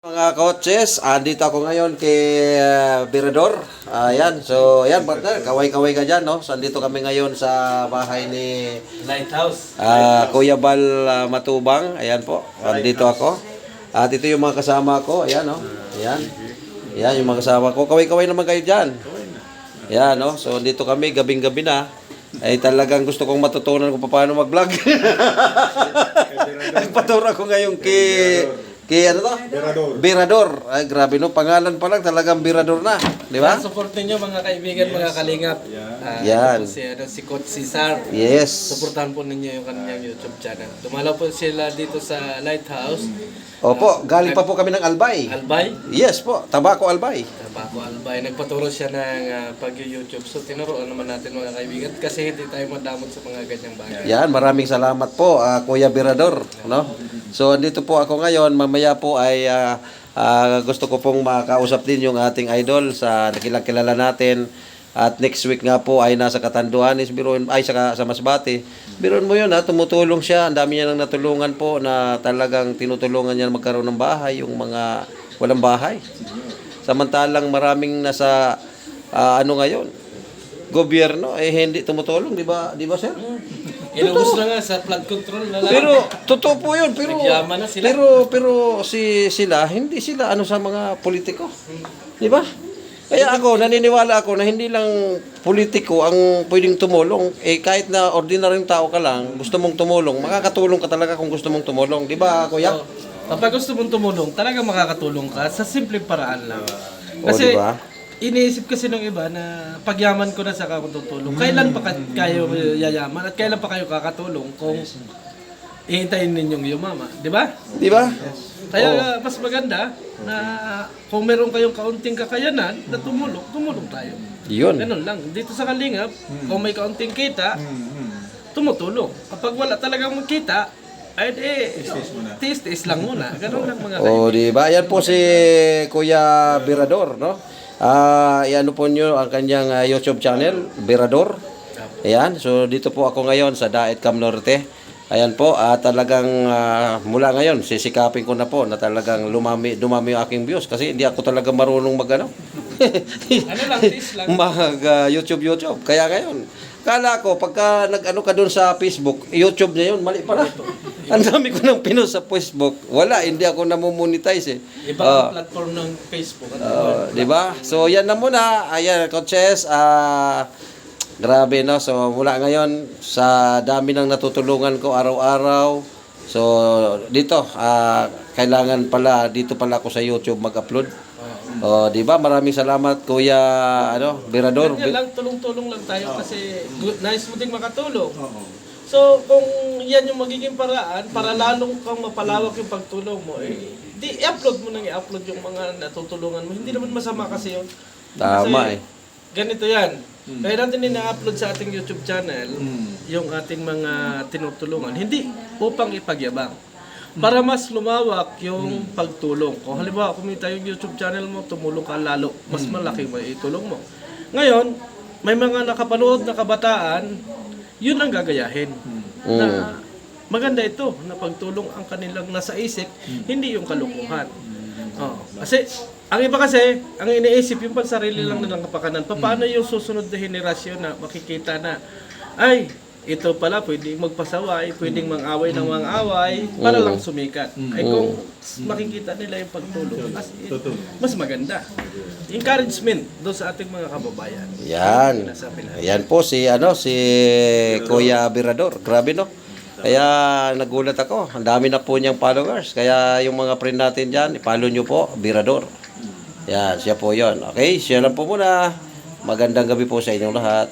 Mga coaches, andito ako ngayon kay Birador. Ayan, so ayan partner, kaway-kaway ka dyan, no? So andito kami ngayon sa bahay ni Lighthouse. Kuya Bal Matubang. Ayan po, andito ako. At ito yung mga kasama ko, ayan, no? Ayan, ayan yung mga kasama ko. Kaway-kaway naman kayo dyan. Ayan, no? So dito kami, gabing-gabi na. Ay talagang gusto kong matutunan kung paano mag-vlog. Nagpaturo ko ngayon kay ano to? Birador. Birador. Ay, grabe no. Pangalan pa lang talagang Birador na. Di ba? Support ninyo mga kaibigan, mga kalingap. Yan. Si Coach Cesar. Yes. Supportahan po ninyo yung kanyang YouTube channel. Dumalaw po sila dito sa Lighthouse. Opo, galing pa po kami ng Albay. Albay. Yes po, Tabaco Albay. Tabaco Albay. Nagpaturo siya ng pag-YouTube. So tinuruan naman natin mga kaibigan kasi hindi tayo madamot sa mga ganyang bagay. Yan, maraming salamat po, Kuya Birador. No? So, andito po ako ngayon. Mamaya po ay gusto ko pong makausap din yung ating idol sa nakilala natin. At next week nga po ay nasa Catanduanes, sa Masbate. Biruin mo yun, tumutulong siya. Ang dami niya nang natulungan po na talagang tinutulungan niya magkaroon ng bahay, yung mga walang bahay. Samantalang maraming nasa ngayon, gobyerno hindi tumutulong, di ba? Di ba, sir? Inuus na nga sa flood control na lang. Pero totoo po 'yun, pero Nagyaman na sila. pero sila hindi sila sa mga politiko. Di ba? Kaya ako naniniwala ako na hindi lang politiko ang pwedeng tumulong. Kahit na ordinaryong tao ka lang, gusto mong tumulong, makakatulong ka talaga kung gusto mong tumulong. Di ba, kuya? So, kapag gusto mong tumulong, talaga makakatulong ka sa simpleng paraan lang. Kasi Kasi iniisip kasi ng iba na pagyaman ko na sa kakatutulong. Kailan pa kayo yayaman at kailan pa kayo kakatulong kung ihintayin ninyong yumama, di ba? Di ba? Kaya mas maganda na kung meron kayong kaunting kakayanan na tumulong tayo. 'Yun. Ganun lang. Dito sa Kalingap, kung may kaunting kita, tumutulong. Kapag wala talagang makita, ay tiis lang muna. Ganun lang mga Oh, di ba? Yan po si Kuya Birador, no? Iano po niyo ang kanyang YouTube channel, Birador. Ayan, so dito po ako ngayon sa Daet Cam Norte. Ayan po, talagang mula ngayon, sisikapin ko na po na talagang dumami yung aking views kasi hindi ako talaga marunong ano lang, tiis lang. YouTube. Kaya ngayon, kala ko pagka ka doon sa Facebook, YouTube niya yun, mali pala. Ang dami ko nang pinost sa Facebook. Wala, hindi ako namomonetize Ibang platform ng Facebook. Di ba? So yan na muna. Ayan, coaches, grabe, no? So, mula ngayon, sa dami ng natutulungan ko araw-araw. So, dito, kailangan pala, dito pala ako sa YouTube mag-upload. Di ba? Maraming salamat, Kuya, Birador. Yan lang, tulong-tulong lang tayo kasi nice mo ding makatulong. So, kung yan yung magiging paraan, para lalong kang mapalawak yung pagtulong mo, i-upload mo nang i-upload yung mga natutulungan mo. Hindi naman masama kasi yun. Tama Kasi, ganito yan. Kaya natin ina-upload sa ating YouTube channel yung ating mga tinutulungan. Hindi upang ipagyabang. Para mas lumawak yung pagtulong. Kung halimbawa, kumita yung YouTube channel mo, tumulong ka lalo, mas malaki may itulong mo. Ngayon, may mga nakapanood na kabataan, yun ang gagayahin. Na maganda ito, na pagtulong ang kanilang nasa isip, hindi yung kalukuhan. Kasi, ang iba kasi, ang iniisip yung pansarili lang nilang kapakanan. Paano yung susunod na henerasyon na makikita na, ay, ito pala, pwedeng magpasaway, pwedeng mang-away ng mang-away, para lang sumikat. Ay kung makikita nila yung pagtulong, mas maganda. Encouragement doon sa ating mga kababayan. Yan. Yan po si Kuya Birador. Grabe, no? Kaya nagulat ako. Ang dami na po niyang followers. Kaya yung mga friend natin dyan, i-follow nyo po, Birador. Yan, siya po yon. Okay, siya lang po muna. Magandang gabi po sa inyong lahat.